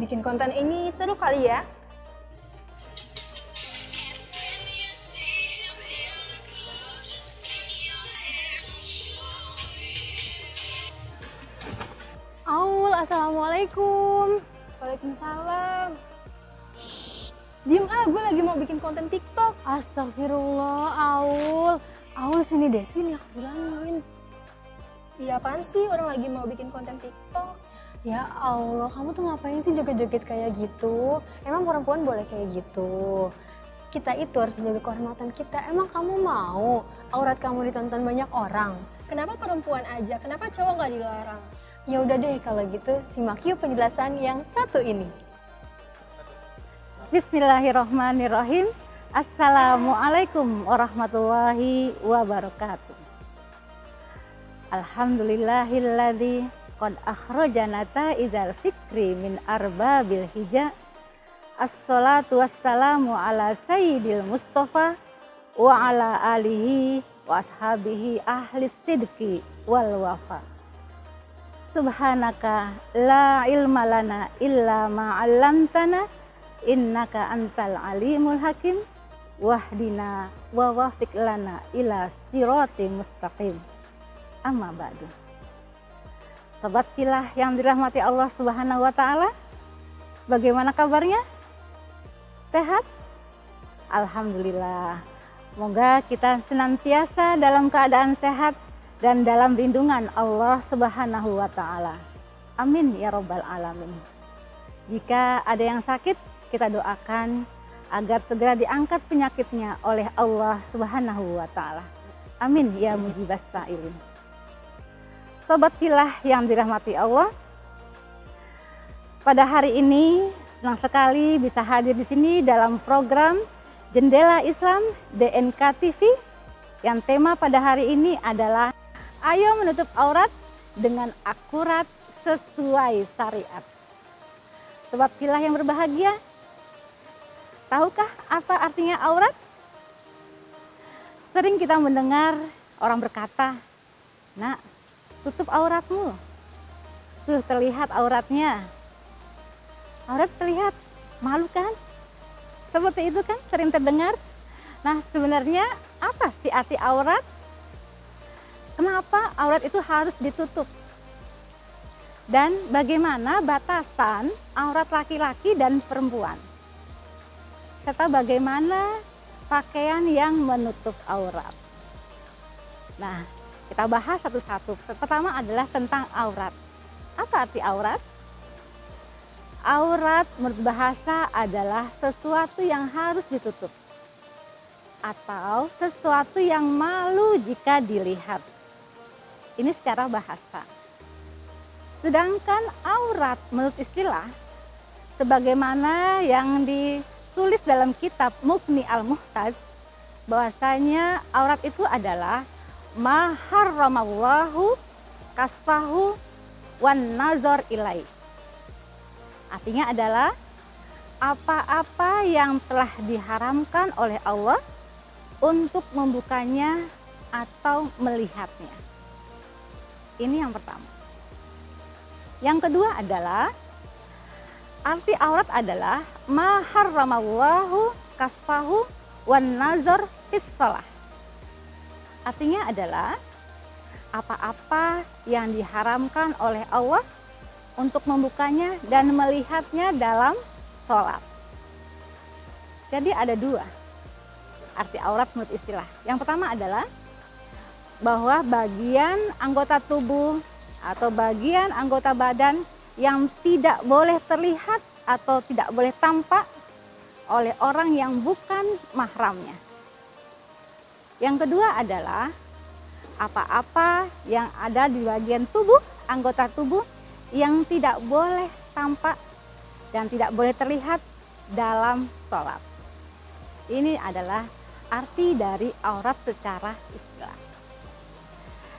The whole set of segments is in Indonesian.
bikin konten ini seru kali ya? Aul, assalamualaikum. Waalaikumsalam. Shh, diem gue lagi mau bikin konten TikTok. Astagfirullah, Aul. Aul sini deh, sini aku bilangin. Iya apaan sih, orang lagi mau bikin konten TikTok. Ya Allah, kamu tuh ngapain sih joget-joget kayak gitu? Emang perempuan boleh kayak gitu? Kita itu harus menjaga kehormatan kita. Emang kamu mau aurat kamu ditonton banyak orang? Kenapa perempuan aja? Kenapa cowok nggak dilarang? Ya udah deh kalau gitu, simak yuk penjelasan yang satu ini. Bismillahirrahmanirrahim. Assalamualaikum warahmatullahi wabarakatuh. Alhamdulillahilladzi qad akhrajana ta'izal fikri min arbabil hija. Assalatu wassalamu ala sayyidil mustafa wa ala alihi wa ashabihi ahli sidqi wal wafa. Subhanaka la ilma lana illa ma 'allamtana innaka antal alimul hakim wahdina wa wafiq lana ila sirati mustaqim. Amma ba'du. Sobat Filah yang dirahmati Allah Subhanahu wa taala, bagaimana kabarnya? Sehat? Alhamdulillah. Semoga kita senantiasa dalam keadaan sehat dan dalam lindungan Allah Subhanahu wa taala. Amin ya rabbal alamin. Jika ada yang sakit, kita doakan agar segera diangkat penyakitnya oleh Allah Subhanahu wa taala. Amin ya mujibas sa'ilin. Sobat Filah yang dirahmati Allah, pada hari ini senang sekali bisa hadir di sini dalam program Jendela Islam DNK TV yang tema pada hari ini adalah ayo menutup aurat dengan akurat sesuai syariat. Sobat Filah yang berbahagia, tahukah apa artinya aurat? Sering kita mendengar orang berkata, "Nak, tutup auratmu." Tuh terlihat auratnya. Aurat terlihat, malu kan? Seperti itu kan sering terdengar. Nah, sebenarnya apa sih arti aurat? Kenapa aurat itu harus ditutup? Dan bagaimana batasan aurat laki-laki dan perempuan? Serta bagaimana pakaian yang menutup aurat? Nah, kita bahas satu-satu. Pertama adalah tentang aurat. Apa arti aurat? Aurat menurut bahasa adalah sesuatu yang harus ditutup atau sesuatu yang malu jika dilihat. Ini secara bahasa. Sedangkan aurat menurut istilah, sebagaimana yang ditulis dalam kitab Mughni al-Muhtaj, bahwasanya aurat itu adalah ma harramallahu kasfahu wan nazar ilai. Artinya adalah apa-apa yang telah diharamkan oleh Allah untuk membukanya atau melihatnya. Ini yang pertama. Yang kedua adalah arti aurat adalah ma harramallahu kasfahu wan nazar fis shalah. Artinya adalah apa-apa yang diharamkan oleh Allah untuk membukanya dan melihatnya dalam sholat. Jadi ada dua arti aurat menurut istilah. Yang pertama adalah bahwa bagian anggota tubuh atau bagian anggota badan yang tidak boleh terlihat atau tidak boleh tampak oleh orang yang bukan mahramnya. Yang kedua adalah apa-apa yang ada di bagian tubuh, anggota tubuh yang tidak boleh tampak dan tidak boleh terlihat dalam sholat. Ini adalah arti dari aurat secara istilah.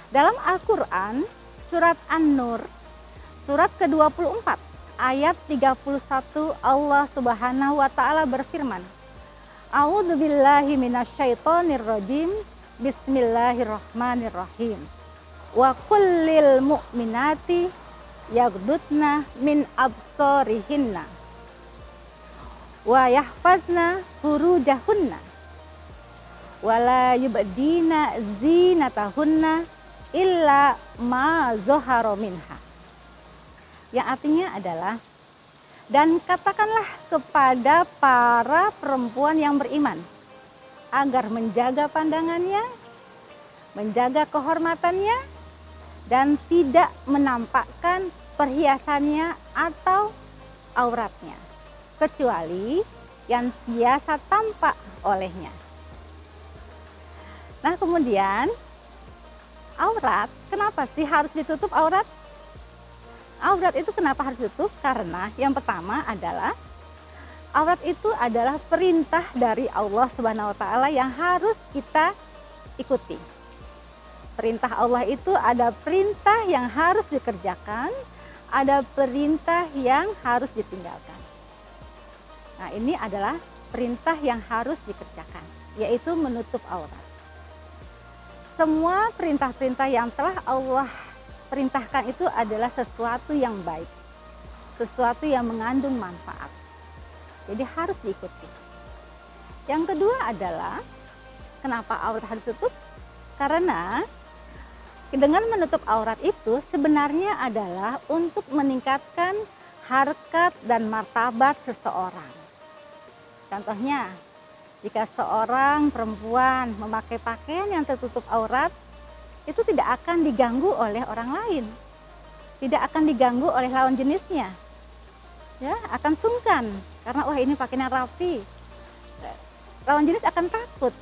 Dalam Al-Quran, surat An-Nur, surat ke-24, ayat 31, Allah Subhanahu wa Ta'ala berfirman, A'udzubillahi minasyaitonirrajim, Bismillahirrahmanirrahim. Wa kullil mu'minati yaghdudna min absorihinna wa yahfazna furujahunna wala yubdina zinatahunna illa ma zoharo minha. Yang artinya adalah, dan katakanlah kepada para perempuan yang beriman agar menjaga pandangannya, menjaga kehormatannya, dan tidak menampakkan perhiasannya atau auratnya, kecuali yang biasa tampak olehnya. Nah, kemudian aurat, kenapa sih harus ditutup aurat? Aurat itu kenapa harus ditutup? Karena yang pertama adalah aurat itu adalah perintah dari Allah Subhanahu wa taala yang harus kita ikuti. Perintah Allah itu ada perintah yang harus dikerjakan, ada perintah yang harus ditinggalkan. Nah, ini adalah perintah yang harus dikerjakan, yaitu menutup aurat. Semua perintah-perintah yang telah Allah perintahkan itu adalah sesuatu yang baik, sesuatu yang mengandung manfaat. Jadi harus diikuti. Yang kedua adalah, kenapa aurat harus tutup? Karena dengan menutup aurat itu sebenarnya adalah untuk meningkatkan harkat dan martabat seseorang. Contohnya, jika seorang perempuan memakai pakaian yang tertutup aurat, itu tidak akan diganggu oleh orang lain, tidak akan diganggu oleh lawan jenisnya, ya, akan sungkan karena wah ini pakaiannya rapi. Lawan jenis akan takut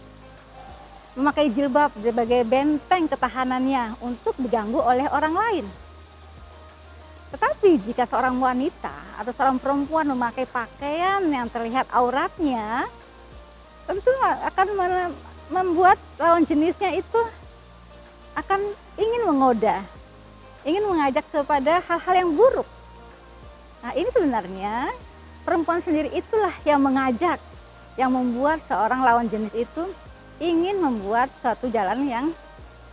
memakai jilbab sebagai benteng ketahanannya untuk diganggu oleh orang lain. Tetapi jika seorang wanita atau seorang perempuan memakai pakaian yang terlihat auratnya, tentu akan membuat lawan jenisnya itu akan ingin menggoda, ingin mengajak kepada hal-hal yang buruk. Nah, ini sebenarnya perempuan sendiri itulah yang mengajak, yang membuat seorang lawan jenis itu ingin membuat suatu jalan yang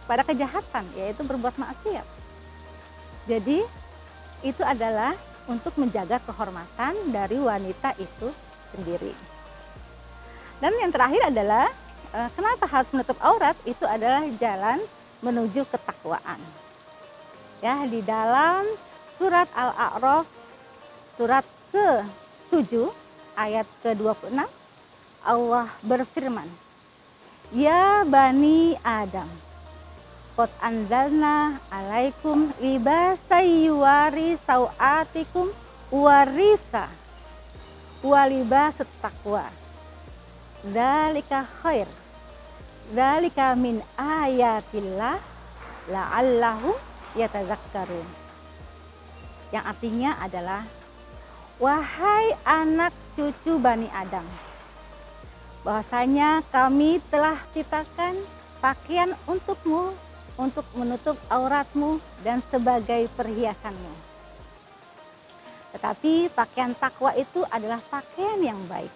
pada kejahatan, yaitu berbuat maksiat. Jadi itu adalah untuk menjaga kehormatan dari wanita itu sendiri. Dan yang terakhir adalah kenapa harus menutup aurat? Itu adalah jalan menuju ketakwaan. Ya, di dalam surat Al-A'raf surat ke-7 ayat ke-26 Allah berfirman, "Ya bani Adam, qad anzalna alaikum libasay yuwari sawatikum warisa walibasut taqwa. Dzalika khair. Dzalika min ayatillah la'allahum yatazakkarun." Yang artinya adalah, wahai anak cucu Bani Adam, bahwasanya kami telah ciptakan pakaian untukmu untuk menutup auratmu dan sebagai perhiasanmu. Tetapi pakaian takwa itu adalah pakaian yang baik.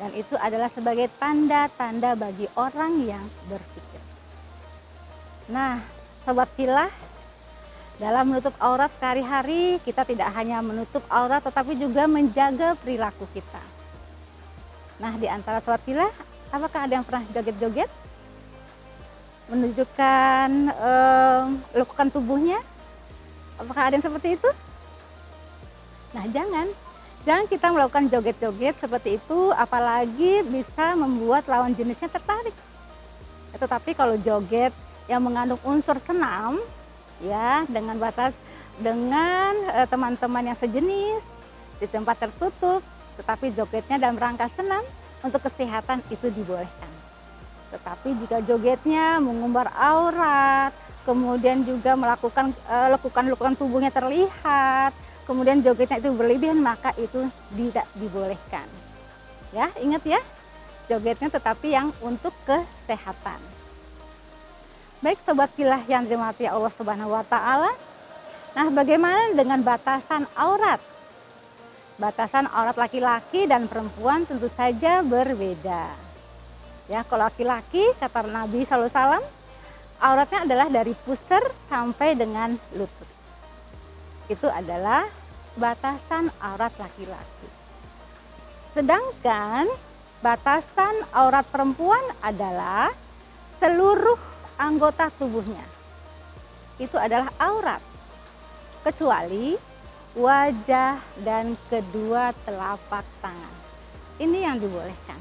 Dan itu adalah sebagai tanda-tanda bagi orang yang berpikir. Nah, sobat filah, dalam menutup aurat sehari-hari kita tidak hanya menutup aurat tetapi juga menjaga perilaku kita. Nah, di antara sobat filah, apakah ada yang pernah joget-joget? Menunjukkan lekukan tubuhnya? Apakah ada yang seperti itu? Nah, jangan kita melakukan joget-joget seperti itu, apalagi bisa membuat lawan jenisnya tertarik. Tetapi kalau joget yang mengandung unsur senam, ya, dengan teman-teman yang sejenis di tempat tertutup, tetapi jogetnya dalam rangka senam untuk kesehatan, itu dibolehkan. Tetapi jika jogetnya mengumbar aurat, kemudian juga melakukan lekukan tubuhnya terlihat, kemudian jogetnya itu berlebihan, maka itu tidak dibolehkan. Ya, ingat ya, jogetnya tetapi yang untuk kesehatan. Baik sobat filah yang dirahmati Allah Subhanahu wa taala. Nah, bagaimana dengan batasan aurat? Batasan aurat laki-laki dan perempuan tentu saja berbeda. Ya, kalau laki-laki kata Nabi SAW, auratnya adalah dari pusar sampai dengan lutut. Itu adalah batasan aurat laki-laki. Sedangkan batasan aurat perempuan adalah seluruh anggota tubuhnya. Itu adalah aurat, kecuali wajah dan kedua telapak tangan. Ini yang dibolehkan.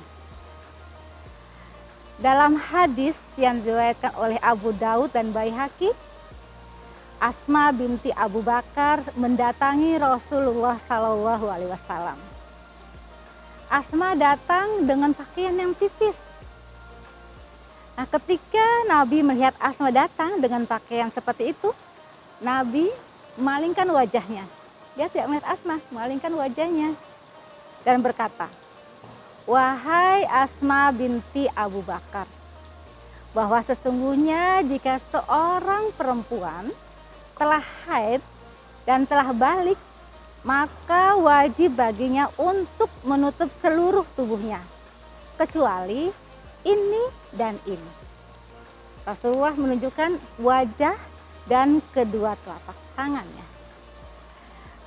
Dalam hadis yang diriwayatkan oleh Abu Daud dan Baihaqi, Asma binti Abu Bakar mendatangi Rasulullah Shallallahu Alaihi Wasallam. Asma datang dengan pakaian yang tipis. Nah, ketika Nabi melihat Asma datang dengan pakaian seperti itu, Nabi memalingkan wajahnya. Dia tidak melihat Asma, memalingkan wajahnya dan berkata, "Wahai Asma binti Abu Bakar, bahwa sesungguhnya jika seorang perempuan telah haid dan telah balik, maka wajib baginya untuk menutup seluruh tubuhnya, kecuali ini dan ini." Rasulullah menunjukkan wajah dan kedua telapak tangannya.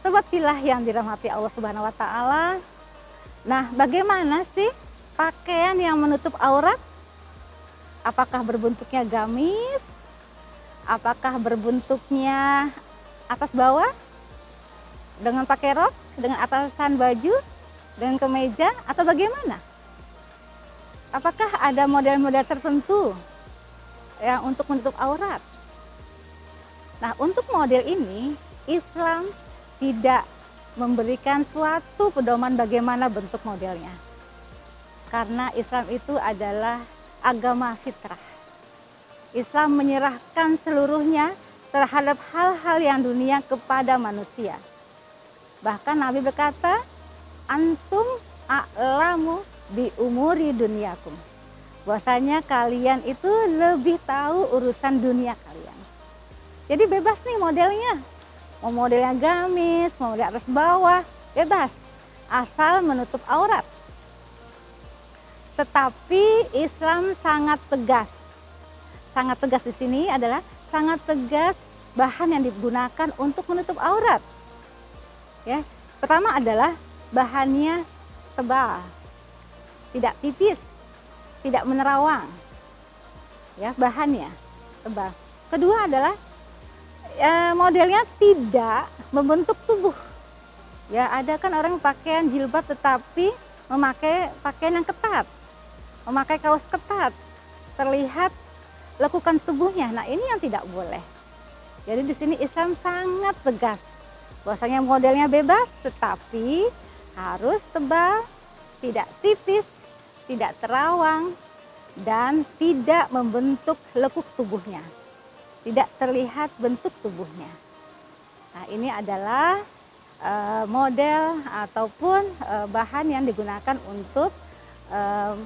Sobat Filah yang dirahmati Allah Subhanahu wa taala. Nah, bagaimana sih pakaian yang menutup aurat? Apakah berbentuknya gamis? Apakah berbentuknya atas bawah? Dengan pakai rok, dengan atasan baju, dengan kemeja, atau bagaimana? Apakah ada model-model tertentu yang untuk menutup aurat? Nah, untuk model ini Islam tidak memberikan suatu pedoman bagaimana bentuk modelnya. Karena Islam itu adalah agama fitrah. Islam menyerahkan seluruhnya terhadap hal-hal yang dunia kepada manusia. Bahkan Nabi berkata, "Antum a'lamu bi umuri dunyakum." Bahwasanya kalian itu lebih tahu urusan dunia kalian. Jadi bebas nih modelnya. Mau modelnya gamis, mau model atas bawah, bebas. Asal menutup aurat. Tetapi Islam sangat tegas. Sangat tegas di sini adalah sangat tegas bahan yang digunakan untuk menutup aurat. Ya, pertama adalah bahannya tebal, tidak tipis, tidak menerawang. Ya, bahannya tebal. Kedua adalah modelnya tidak membentuk tubuh. Ya, ada kan orang pakaian jilbab tetapi memakai pakaian yang ketat, memakai kaos ketat, terlihat lekukan tubuhnya. Nah, ini yang tidak boleh. Jadi di sini Islam sangat tegas. Bahwasanya modelnya bebas tetapi harus tebal, tidak tipis, tidak terawang, dan tidak membentuk lekuk tubuhnya. Tidak terlihat bentuk tubuhnya. Nah, ini adalah model ataupun bahan yang digunakan untuk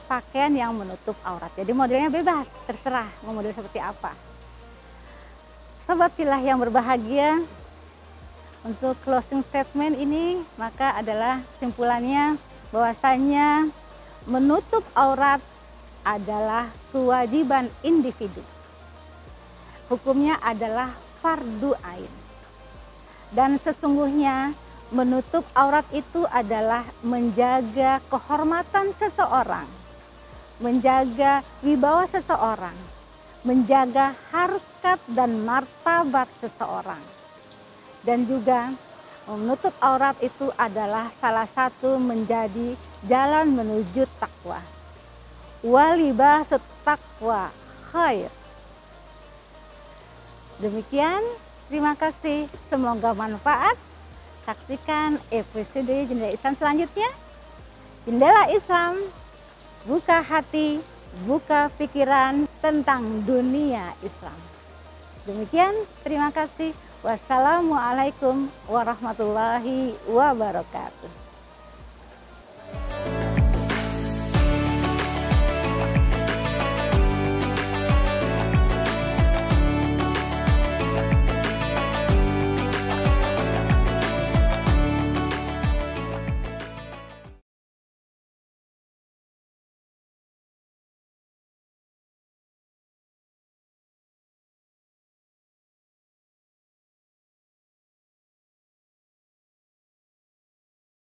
pakaian yang menutup aurat. Jadi modelnya bebas, terserah mau model seperti apa. Sobat Filah yang berbahagia, untuk closing statement ini maka adalah kesimpulannya bahwasanya menutup aurat adalah kewajiban individu. Hukumnya adalah fardu ain. Dan sesungguhnya menutup aurat itu adalah menjaga kehormatan seseorang, menjaga wibawa seseorang, menjaga harkat dan martabat seseorang. Dan juga menutup aurat itu adalah salah satu menjadi jalan menuju takwa. Walibasut taqwa khair. Demikian, terima kasih. Semoga manfaat. Saksikan episode Jendela Islam selanjutnya. Jendela Islam, buka hati, buka pikiran tentang dunia Islam. Demikian, terima kasih. Wassalamualaikum warahmatullahi wabarakatuh.